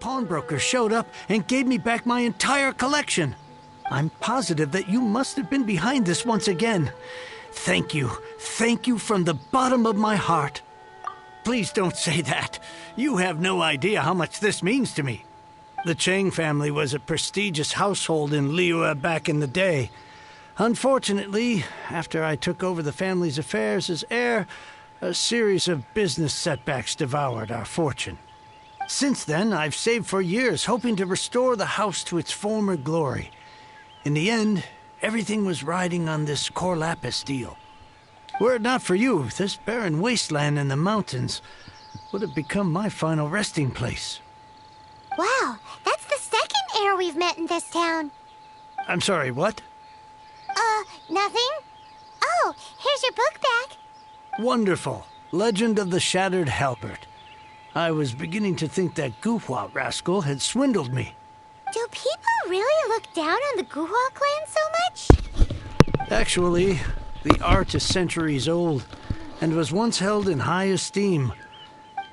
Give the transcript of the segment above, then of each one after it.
pawnbroker showed up and gave me back my entire collection. I'm positive that you must have been behind this once again. Thank you. Thank you from the bottom of my heart. Please don't say that. You have no idea how much this means to me. The Chang family was a prestigious household in Liyue back in the day. Unfortunately, after I took over the family's affairs as heir, a series of business setbacks devoured our fortune. Since then, I've saved for years, hoping to restore the house to its former glory. In the end, everything was riding on this core lapis deal. Were it not for you, this barren wasteland in the mountains would have become my final resting place. Wow, that's the second heir we've met in this town. I'm sorry, what? Nothing? Oh, here's your book back. Wonderful. Legend of the Shattered Halberd. I was beginning to think that Guhua rascal had swindled me. Do people really look down on the Guhua clan so much? Actually, the art is centuries old and was once held in high esteem.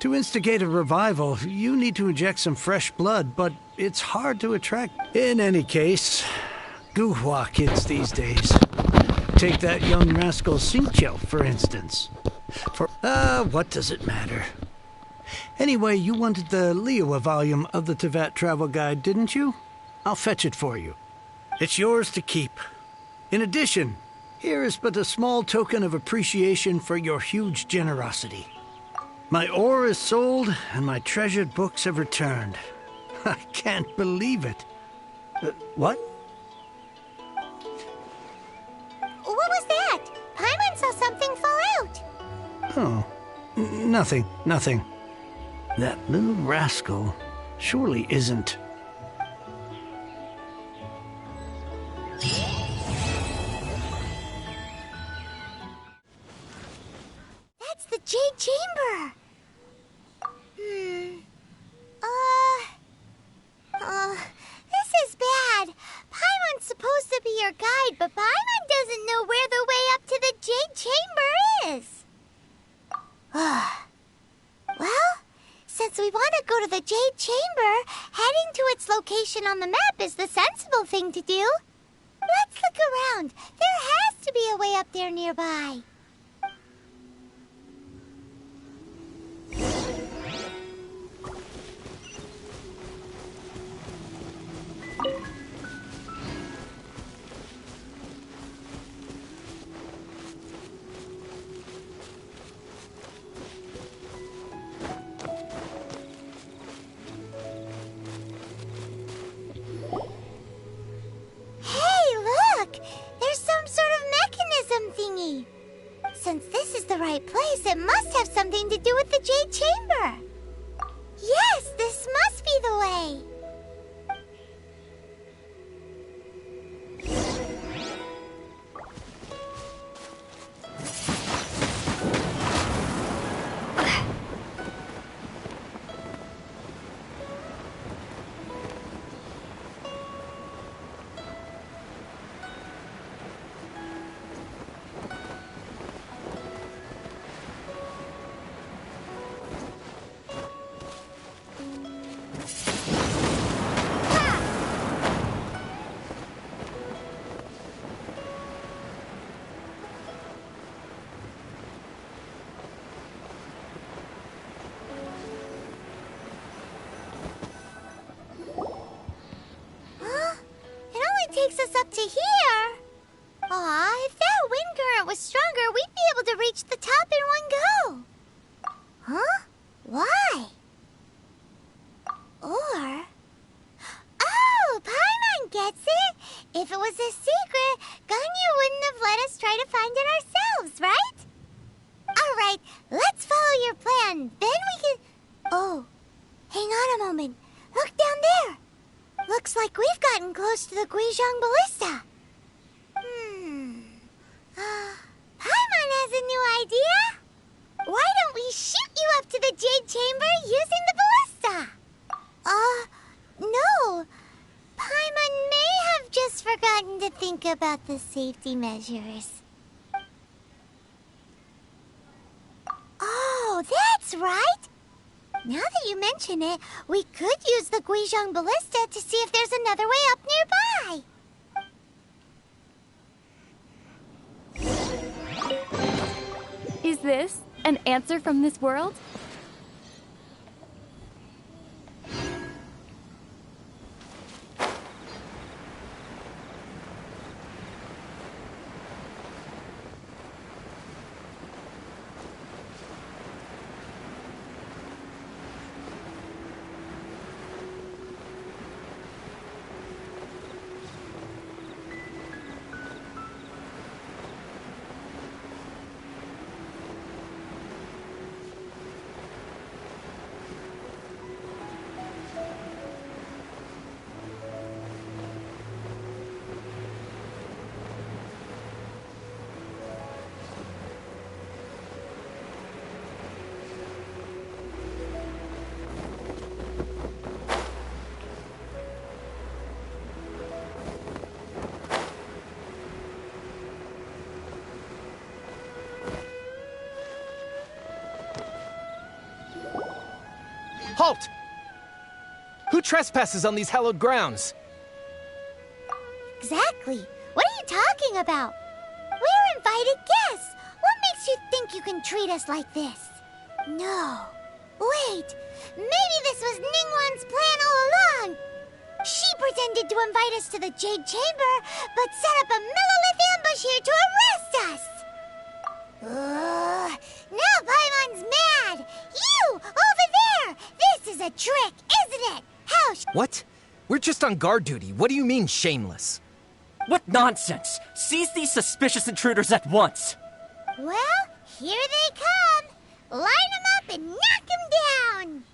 To instigate a revival, you need to inject some fresh blood, but it's hard to attract. In any case, Guhua kids these days. Take that young rascal Xingqiu, for instance. What does it matter? Anyway, you wanted the Liyue volume of the Teyvat travel guide, didn't you? I'll fetch it for you. It's yours to keep. In addition, here is but a small token of appreciation for your huge generosity. My ore is sold, and my treasured books have returned. I can't believe it. What? What was that? Paimon saw something fall out. Oh, nothing. That little rascal surely isn't. That's the Jade Chamber. This is bad. Paimon's supposed to be your guide, but Paimon doesn't know where the way up to the Jade Chamber is. Well, since we want to go to the Jade Chamber, heading to its location on the map is the sensible thing to do. Let's look around. There has to be a way up there nearby. Since this is the right place, it must have something to do with the Jade Chamber. Yes, this must be the way. Takes us up to here. Aw, if that wind current was stronger, we'd be able to reach the top in one go. Huh? Why? Or... Oh, Paimon gets it. If it was a secret, Ganyu wouldn't have let us try to find it ourselves, right? All right, let's follow your plan. Then we can... Oh, hang on a moment. Look down there. Looks like we've gotten close to the Guizhong Ballista. Paimon has a new idea. Why don't we shoot you up to the Jade Chamber using the ballista? No. Paimon may have just forgotten to think about the safety measures. Oh, that's right. Now that you mention it, we could use the Guizhong Ballista to see if there's another way up nearby. Is this an answer from this world? Halt! Who trespasses on these hallowed grounds? Exactly. What are you talking about? We're invited guests. What makes you think you can treat us like this? No. Wait. Maybe this was Ningguang's plan all along. She pretended to invite us to the Jade Chamber, but set up a millilith ambush here to arrest us. Now Paimon's mad. You, over there. This is a trick, isn't it? How What? We're just on guard duty. What do you mean, shameless? What nonsense! Seize these suspicious intruders at once! Well, here they come. Line them up and knock them down.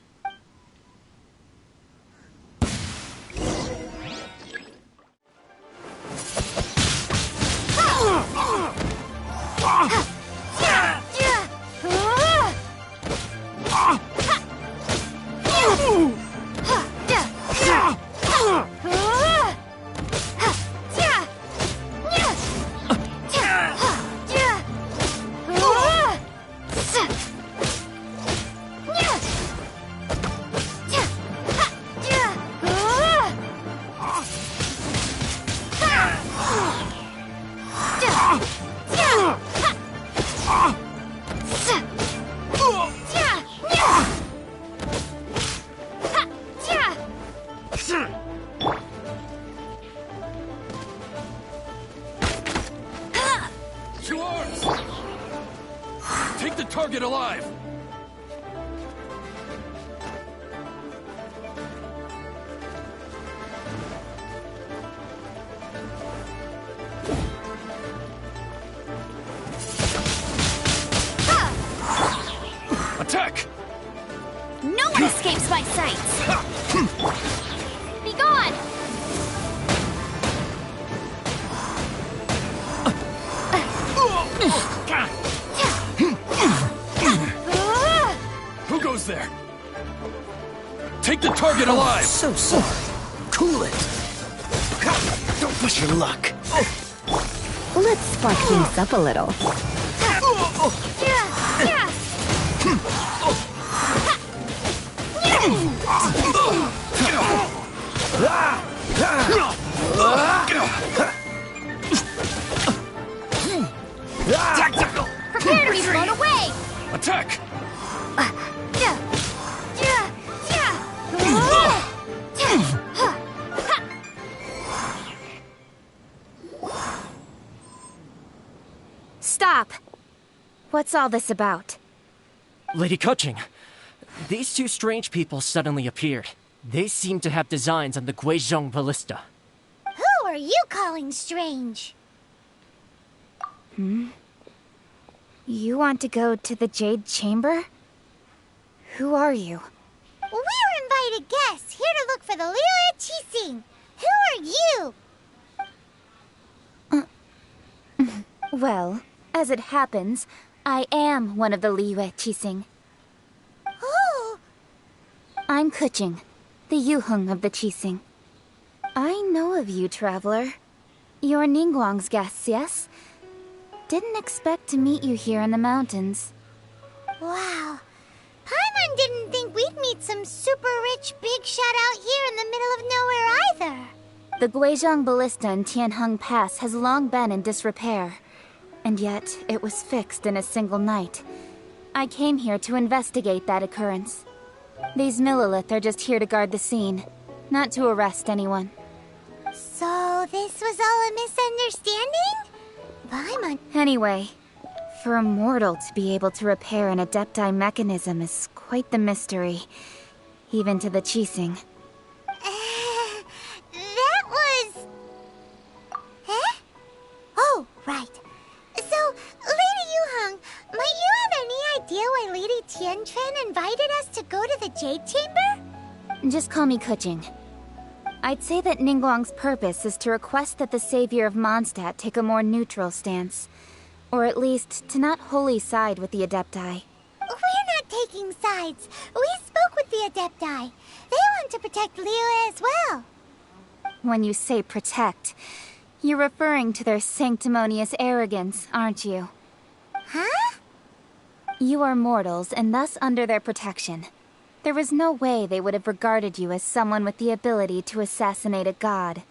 To arms! Take the target alive! Attack! No one escapes my sights! Be gone! Who goes there? Take the target alive! So sorry. Cool it. Don't push your luck. Let's spark things up a little. Prepare to be blown away! Attack! Stop! What's all this about? Lady Keqing, these two strange people suddenly appeared. They seem to have designs on the Guizhong Ballista. Who are you calling strange? You want to go to the Jade Chamber? Who are you? We're invited guests here to look for the liyue Qixing. Who are you? Well, as it happens, I am one of the liyue Qixing. Who? I'm Keqing, the Yuheng of the Qixing. I know of you, traveler. You're Ningguang's guests, yes? Didn't expect to meet you here in the mountains. Wow. Paimon didn't think we'd meet need some super rich big shot out here in the middle of nowhere either. The Guizhong Ballista in Tianheng Pass has long been in disrepair, and yet it was fixed in a single night. I came here to investigate that occurrence. These Millilith are just here to guard the scene, not to arrest anyone. So this was all a misunderstanding? Paimon... Anyway, for a mortal to be able to repair an Adepti mechanism is quite the mystery, even to the Qixing. That was... Huh? Oh, right. So, Lady Yuheng, might you have any idea why Lady Tianquan invited us to go to the Jade Chamber? Just call me Kuching. I'd say that Ningguang's purpose is to request that the savior of Mondstadt take a more neutral stance. Or at least, to not wholly side with the Adepti. We're not taking sides. We spoke with the Adepti. They want to protect liyue as well. When you say protect, you're referring to their sanctimonious arrogance, aren't you? Huh? You are mortals, and thus under their protection. There was no way they would have regarded you as someone with the ability to assassinate a god.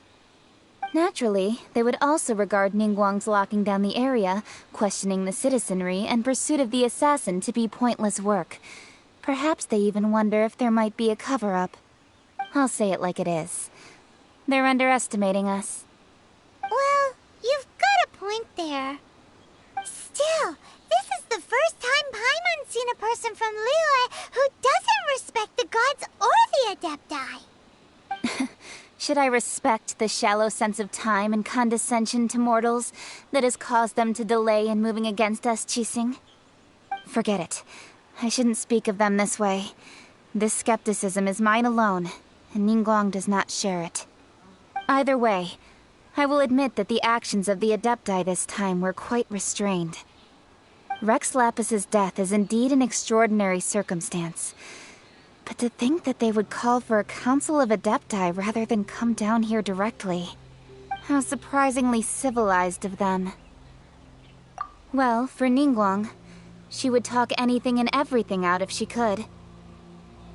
Naturally, they would also regard Ningguang's locking down the area, questioning the citizenry, and pursuit of the assassin to be pointless work. Perhaps they even wonder if there might be a cover-up. I'll say it like it is. They're underestimating us. Well, you've got a point there. Still, this is the first time Paimon's seen a person from liyue who doesn't respect the gods or the Adepti. Should I respect the shallow sense of time and condescension to mortals that has caused them to delay in moving against us, Qixing? Forget it. I shouldn't speak of them this way. This skepticism is mine alone, and Ningguang does not share it. Either way, I will admit that the actions of the Adepti this time were quite restrained. Rex Lapis's death is indeed an extraordinary circumstance. But to think that they would call for a council of Adepti rather than come down here directly. How surprisingly civilized of them. Well, for Ningguang, she would talk anything and everything out if she could.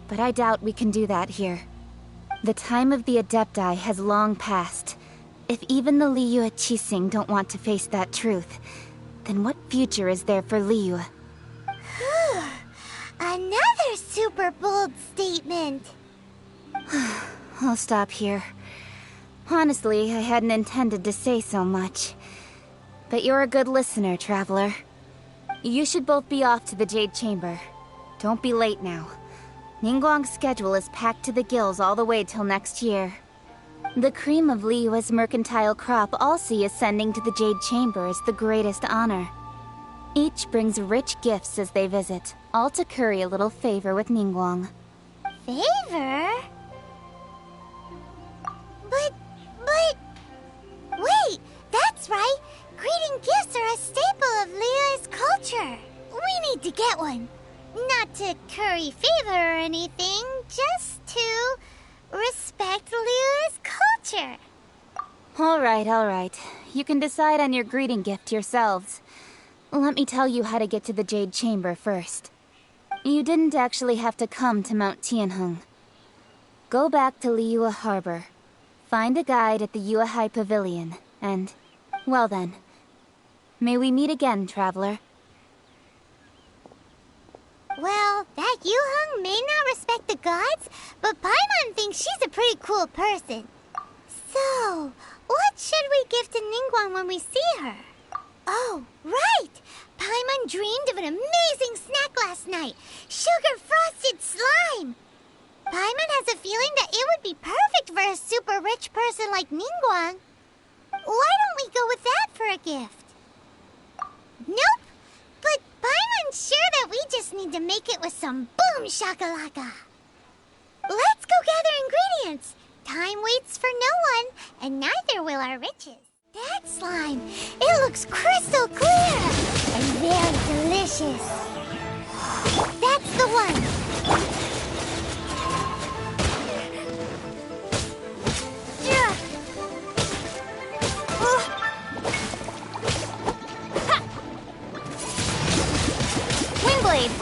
But I doubt we can do that here. The time of the Adepti has long passed. If even the liyue Qixing don't want to face that truth, then what future is there for liyue? Another super bold statement. I'll stop here. Honestly, I hadn't intended to say so much. But you're a good listener, traveler. You should both be off to the Jade Chamber. Don't be late now. Ningguang's schedule is packed to the gills all the way till next year. The cream of liyue's mercantile crop all see ascending to the Jade Chamber as the greatest honor. Each brings rich gifts as they visit, all to curry a little favor with Ningguang. Favor? But... Wait, that's right! Greeting gifts are a staple of liyue's culture. We need to get one. Not to curry favor or anything, just to respect liyue's culture. All right. You can decide on your greeting gift yourselves. Let me tell you how to get to the Jade Chamber first. You didn't actually have to come to Mount Tianheng. Go back to Liyue Harbor. Find a guide at the Yuehai Pavilion, and... well then. May we meet again, traveler. Well, that Yuheng may not respect the gods, but Paimon thinks she's a pretty cool person. So, what should we give to Ningguang when we see her? Oh, right! Paimon dreamed of an amazing snack last night. Sugar-frosted slime! Paimon has a feeling that it would be perfect for a super rich person like Ningguang. Why don't we go with that for a gift? Nope! But Paimon's sure that we just need to make it with some boom shakalaka. Let's go gather ingredients. Time waits for no one, and neither will our riches. That slime, it looks crystal clear and very delicious. That's the one. Yeah. Wingblade!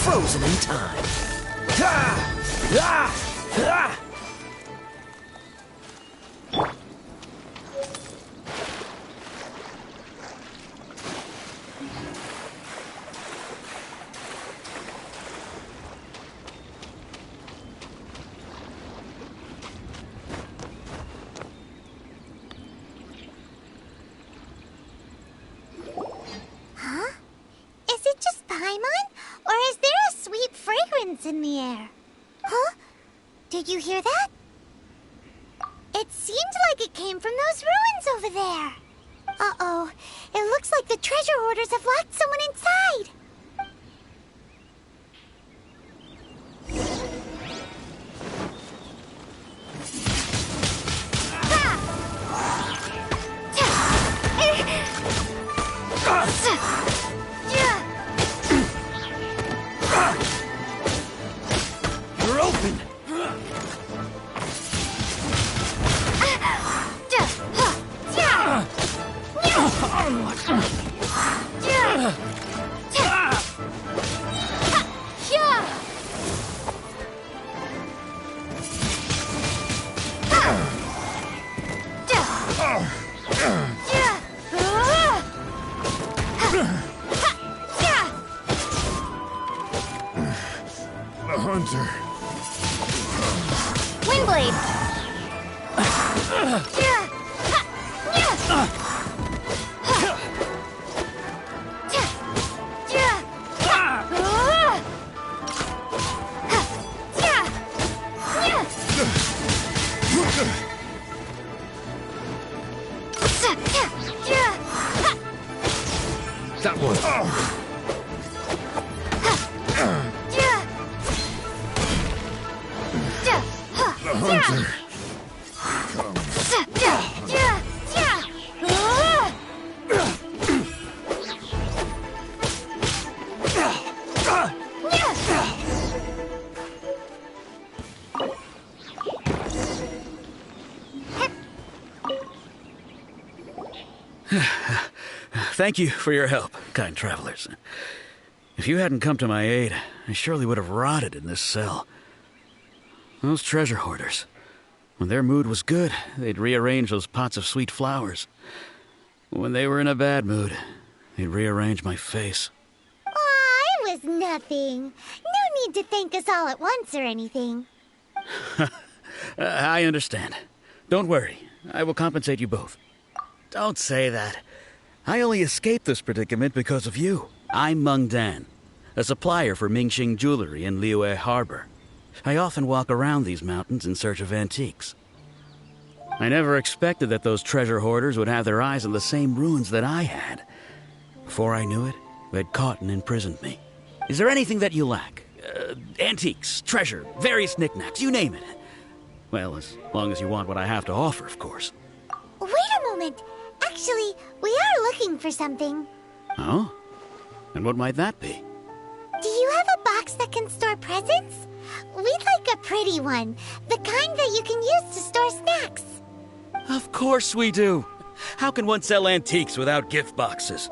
frozen in time. Is it just Paimon? Or is there a sweet fragrance in the air? Huh? Did you hear that? It seemed like it came from those ruins over there. Uh-oh. It looks like the treasure hoarders have locked someone inside. You're open. The hunter. Windblade! That one. The hunter. Thank you for your help, kind travelers. If you hadn't come to my aid, I surely would have rotted in this cell. Those treasure hoarders, when their mood was good, they'd rearrange those pots of sweet flowers. When they were in a bad mood, they'd rearrange my face. Aw, it was nothing. No need to thank us all at once or anything. I understand. Don't worry, I will compensate you both. Don't say that. I only escaped this predicament because of you. I'm Meng Dan, a supplier for Mingxing jewelry in Liyue Harbor. I often walk around these mountains in search of antiques. I never expected that those treasure hoarders would have their eyes on the same ruins that I had. Before I knew it, they'd caught and imprisoned me. Is there anything that you lack? Antiques, treasure, various knickknacks, you name it. Well, as long as you want what I have to offer, of course. Wait a moment. Actually, we are looking for something. Oh? And what might that be? Do you have a box that can store presents? We'd like a pretty one. The kind that you can use to store snacks. Of course we do. How can one sell antiques without gift boxes?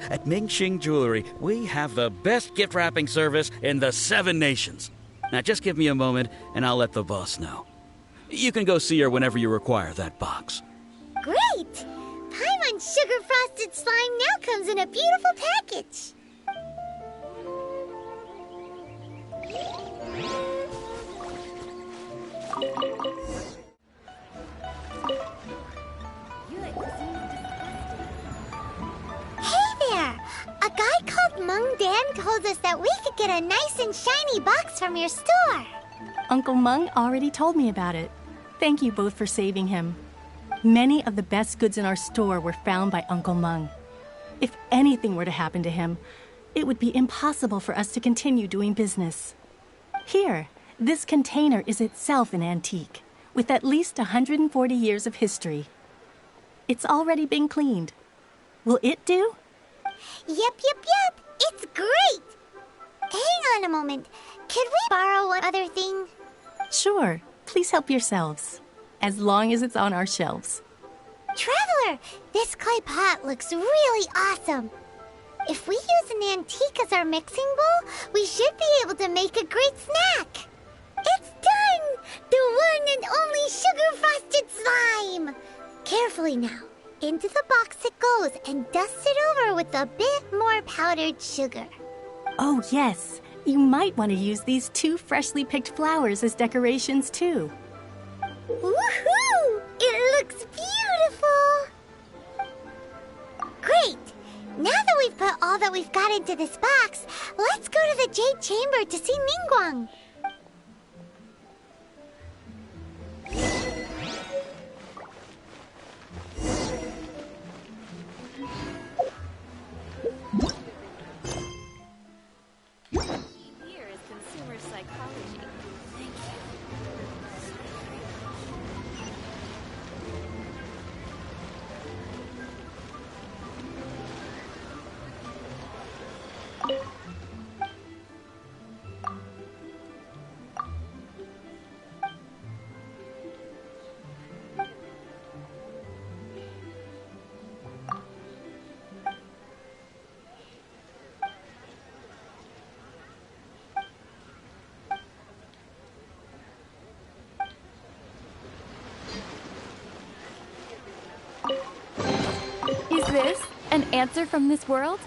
At Mingxing Jewelry, we have the best gift wrapping service in the 7 nations. Now just give me a moment and I'll let the boss know. You can go see her whenever you require that box. Great! Paimon's sugar-frosted slime now comes in a beautiful package. Hey there! A guy called Meng Dan told us that we could get a nice and shiny box from your store. Uncle Meng already told me about it. Thank you both for saving him. Many of the best goods in our store were found by Uncle Meng. If anything were to happen to him, it would be impossible for us to continue doing business. Here, this container is itself an antique, with at least 140 years of history. It's already been cleaned. Will it do? Yep. It's great! Hang on a moment. Could we borrow one other thing? Sure. Please help yourselves. As long as it's on our shelves. Traveler, this clay pot looks really awesome. If we use an antique as our mixing bowl, we should be able to make a great snack. It's done! The one and only sugar-frosted slime! Carefully now. Into the box it goes and dust it over with a bit more powdered sugar. Oh, yes. You might want to use these 2 freshly picked flowers as decorations, too. Woohoo! It looks beautiful! Great! Now that we've put all that we've got into this box, let's go to the Jade Chamber to see Ningguang. Here is consumer psychology. Thank you. Is this an answer from this world?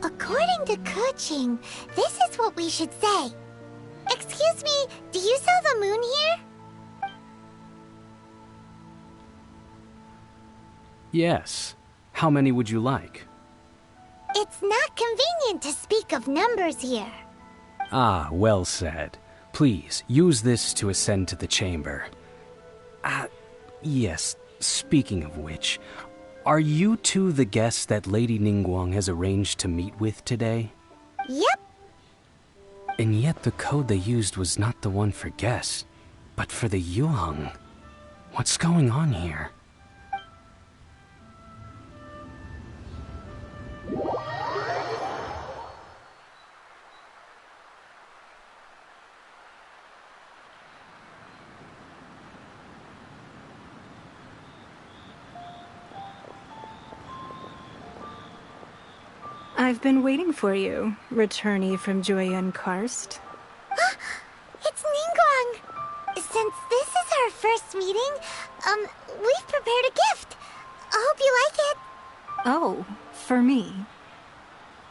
According to Kuching, this is what we should say. Excuse me, do you sell the moon here? Yes. How many would you like? It's not convenient to speak of numbers here. Ah, well said. Please, use this to ascend to the chamber. Yes, speaking of which, are you two the guests that Lady Ningguang has arranged to meet with today? Yep. And yet the code they used was not the one for guests, but for the Yuheng. What's going on here? I've been waiting for you, returnee from Joyun Karst. It's Ningguang. Since this is our first meeting, we've prepared a gift. I hope you like it. Oh, for me.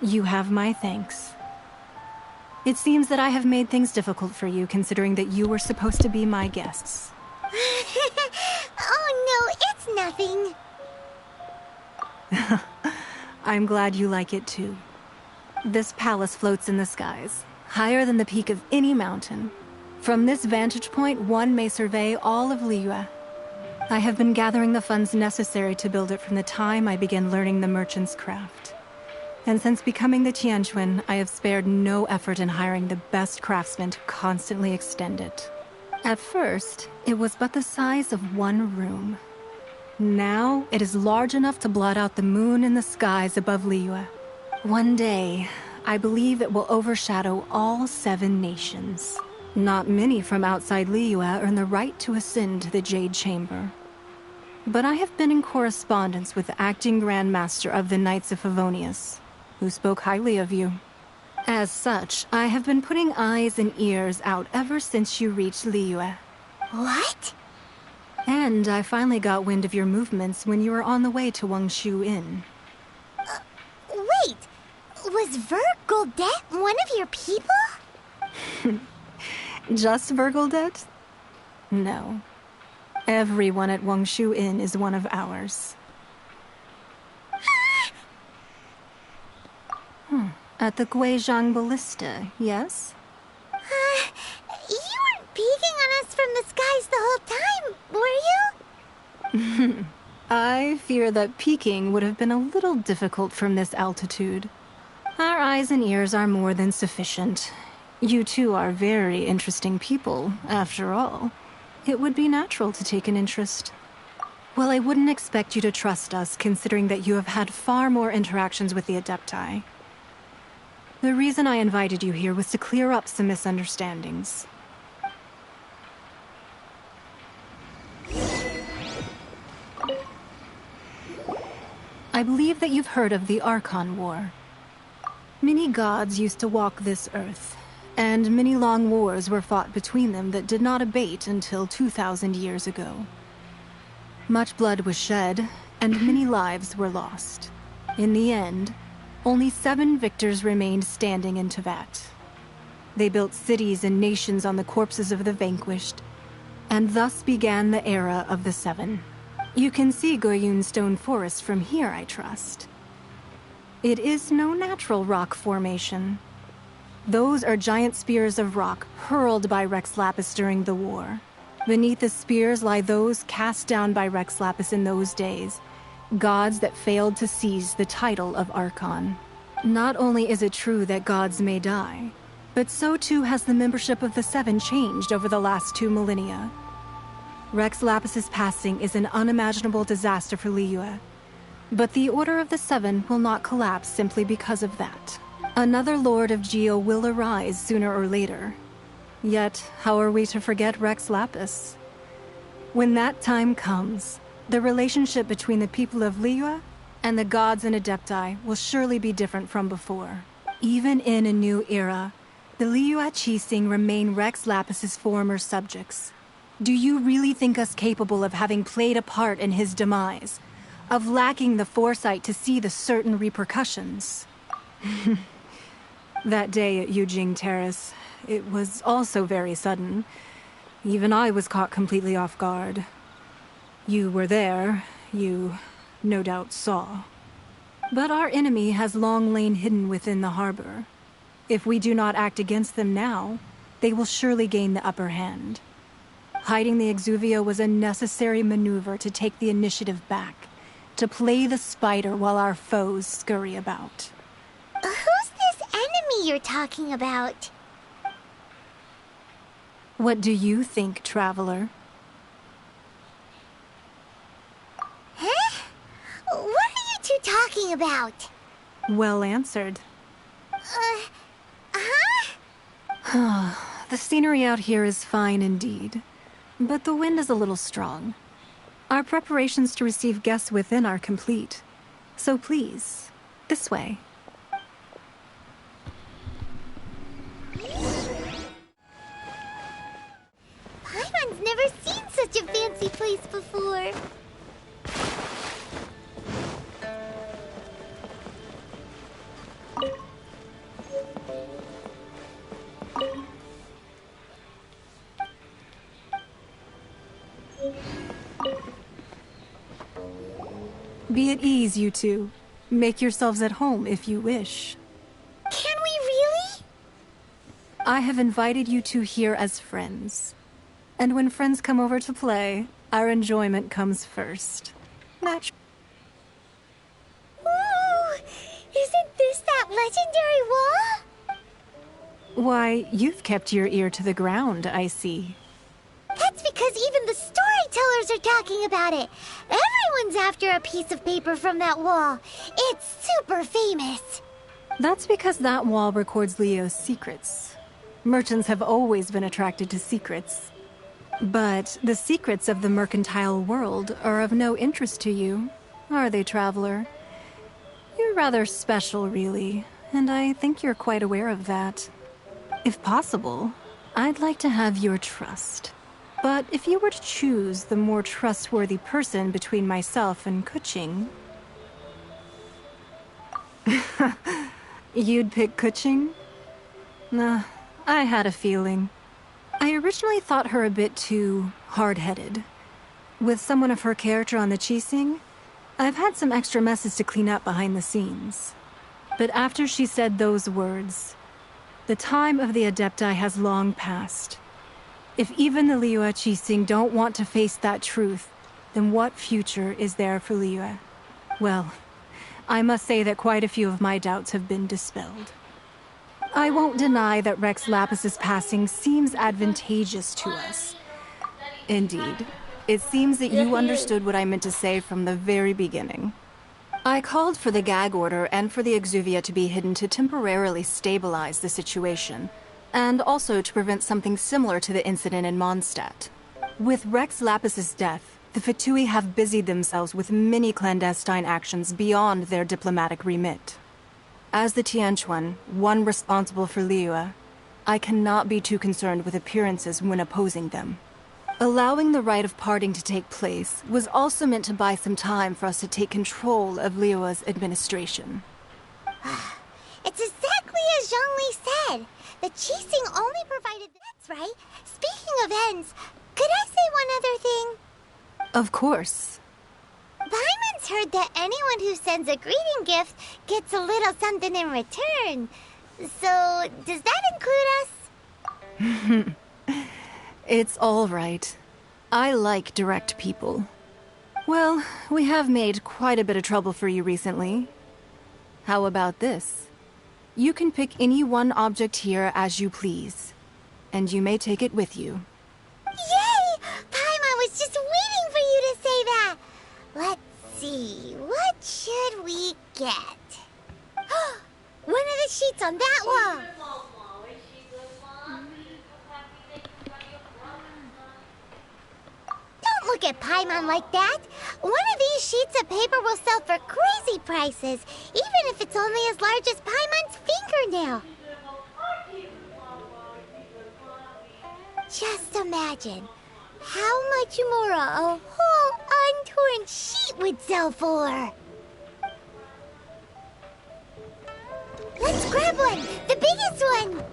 You have my thanks. It seems that I have made things difficult for you, considering that you were supposed to be my guests. Oh no, it's nothing. I'm glad you like it too. This palace floats in the skies, higher than the peak of any mountain. From this vantage point, one may survey all of Liyue. I have been gathering the funds necessary to build it from the time I began learning the merchant's craft. And since becoming the Tianquan, I have spared no effort in hiring the best craftsmen to constantly extend it. At first, it was but the size of one room. Now, it is large enough to blot out the moon in the skies above Liyue. One day, I believe it will overshadow all 7 nations. Not many from outside Liyue earn the right to ascend to the Jade Chamber. But I have been in correspondence with the acting Grand Master of the Knights of Favonius, who spoke highly of you. As such, I have been putting eyes and ears out ever since you reached Liyue. What? And I finally got wind of your movements when you were on the way to Wangshu Inn. Wait! Was NINGGUANG-Genshin one of your people? Just Virgildet? No. Everyone at Wangshu Inn is one of ours. At the Guizhang Ballista, yes? You weren't peeking on us from the skies the whole time, were you? I fear that peeking would have been a little difficult from this altitude. Our eyes and ears are more than sufficient. You two are very interesting people, after all. It would be natural to take an interest. Well, I wouldn't expect you to trust us, considering that you have had far more interactions with the Adepti. The reason I invited you here was to clear up some misunderstandings. I believe that you've heard of the Archon War. Many gods used to walk this earth, and many long wars were fought between them that did not abate until 2,000 years ago. Much blood was shed, and many lives were lost. In the end, only 7 victors remained standing in Teyvat. They built cities and nations on the corpses of the vanquished, and thus began the era of the 7. You can see Goyun Stone Forest from here, I trust. It is no natural rock formation. Those are giant spears of rock hurled by Rex Lapis during the war. Beneath the spears lie those cast down by Rex Lapis in those days, gods that failed to seize the title of Archon. Not only is it true that gods may die, but so too has the membership of the 7 changed over the last 2 millennia. Rex Lapis's passing is an unimaginable disaster for Liyue, but the Order of the 7 will not collapse simply because of that. Another Lord of Geo will arise sooner or later. Yet, how are we to forget Rex Lapis? When that time comes, the relationship between the people of Liyue and the gods and Adepti will surely be different from before. Even in a new era, the Liyue Qixing remain Rex Lapis's former subjects. Do you really think us capable of having played a part in his demise? Of lacking the foresight to see the certain repercussions? That day at Yujing Terrace, it was also very sudden. Even I was caught completely off guard. You were there, you no doubt saw. But our enemy has long lain hidden within the harbor. If we do not act against them now, they will surely gain the upper hand. Hiding the Exuvia was a necessary maneuver to take the initiative back, to play the spider while our foes scurry about. Who's this enemy you're talking about? What do you think, traveler? Huh? What are you two talking about? Well answered. Huh? The scenery out here is fine indeed, but the wind is a little strong. Our preparations to receive guests within are complete. So please, this way. Paimon's never seen such a fancy place before. Be at ease, you two. Make yourselves at home if you wish. Can we really? I have invited you two here as friends. And when friends come over to play, our enjoyment comes first. Match. Ooh! Isn't this that legendary wall? Why, you've kept your ear to the ground, I see. That's because even the storytellers are talking about it. Everyone's after a piece of paper from that wall. It's super famous. That's because that wall records Leo's secrets. Merchants have always been attracted to secrets. But the secrets of the mercantile world are of no interest to you, are they, traveler? You're rather special, really, and I think you're quite aware of that. If possible, I'd like to have your trust. But if you were to choose the more trustworthy person between myself and Kuching... You'd pick Kuching? Nah, I had a feeling. I originally thought her a bit too hard-headed. With someone of her character on the Qixing, I've had some extra messes to clean up behind the scenes. But after she said those words, the time of the Adepti has long passed. If even the Liyue Qixing don't want to face that truth, then what future is there for Liyue? Well, I must say that quite a few of my doubts have been dispelled. I won't deny that Rex Lapis's passing seems advantageous to us. Indeed, it seems that you understood what I meant to say from the very beginning. I called for the gag order and for the Exuvia to be hidden to temporarily stabilize the situation, and also to prevent something similar to the incident in Mondstadt. With Rex Lapis's death, the Fatui have busied themselves with many clandestine actions beyond their diplomatic remit. As the Tianquan, one responsible for Liyue, I cannot be too concerned with appearances when opposing them. Allowing the rite of parting to take place was also meant to buy some time for us to take control of Liyue's administration. It's exactly as Zhongli said. The Qixing only provided... That's right. Speaking of ends, could I say one other thing? Of course. Paimon's heard that anyone who sends a greeting gift gets a little something in return. So, does that include us? It's all right. I like direct people. Well, we have made quite a bit of trouble for you recently. How about this? You can pick any one object here as you please, and you may take it with you. Yay! Paimon was just waiting for you to say that! Let's see, what should we get? One of the sheets on that wall! Don't look at Paimon like that! One of these sheets of paper will sell for crazy prices, even if it's only as large as Paimon's fingernail. Just imagine how much more a whole untorn sheet would sell for. Let's grab one, the biggest one.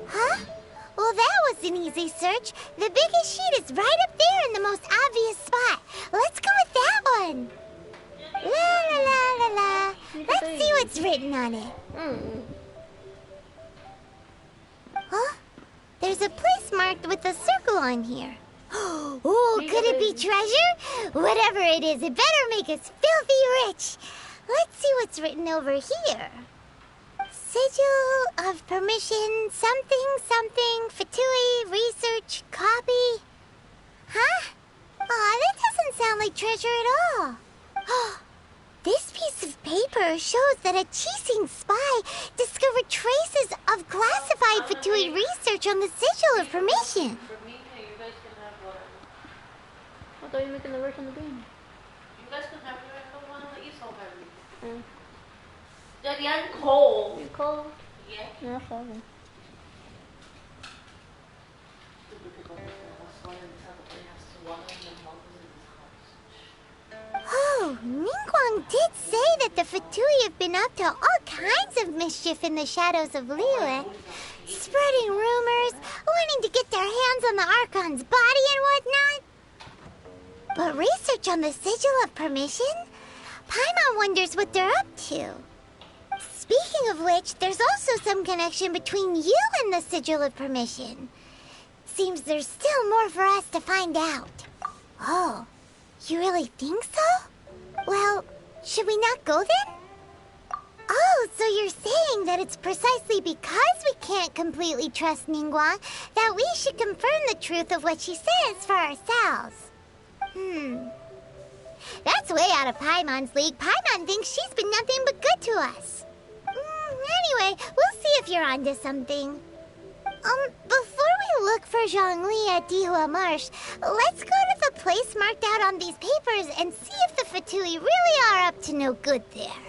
Huh? Well, that was an easy search. The biggest sheet is right up there in the most obvious spot. Let's go with that one. La la la la la. Let's see what's written on it. Huh? There's a place marked with a circle on here. Oh, could it be treasure? Whatever it is, it better make us filthy rich. Let's see what's written over here. Sigil of permission, something, something, Fatui, research, copy. Huh? Aw, that doesn't sound like treasure at all. This piece of paper shows that a Qixing spy discovered traces of classified Fatui research on the Sigil of permission. I thought you were making the version of the game. You guys can have it. I don't want to let you solve everything. Daddy, I'm cold. You cold? Yeah. No problem. Oh, Ningguang did say that the Fatui have been up to all kinds of mischief in the shadows of Liyue. Spreading rumors, wanting to get their hands on the Archon's body and whatnot. But research on the Sigil of Permission? Paimon wonders what they're up to. Speaking of which, there's also some connection between you and the Sigil of Permission. Seems there's still more for us to find out. Oh, you really think so? Well, should we not go then? Oh, so you're saying that it's precisely because we can't completely trust Ningguang that we should confirm the truth of what she says for ourselves. That's way out of Paimon's league. Paimon thinks she's been nothing but good to us. Anyway, we'll see if you're onto something. Before we look for Zhongli at Dihua Marsh, let's go to the place marked out on these papers and see if the Fatui really are up to no good there.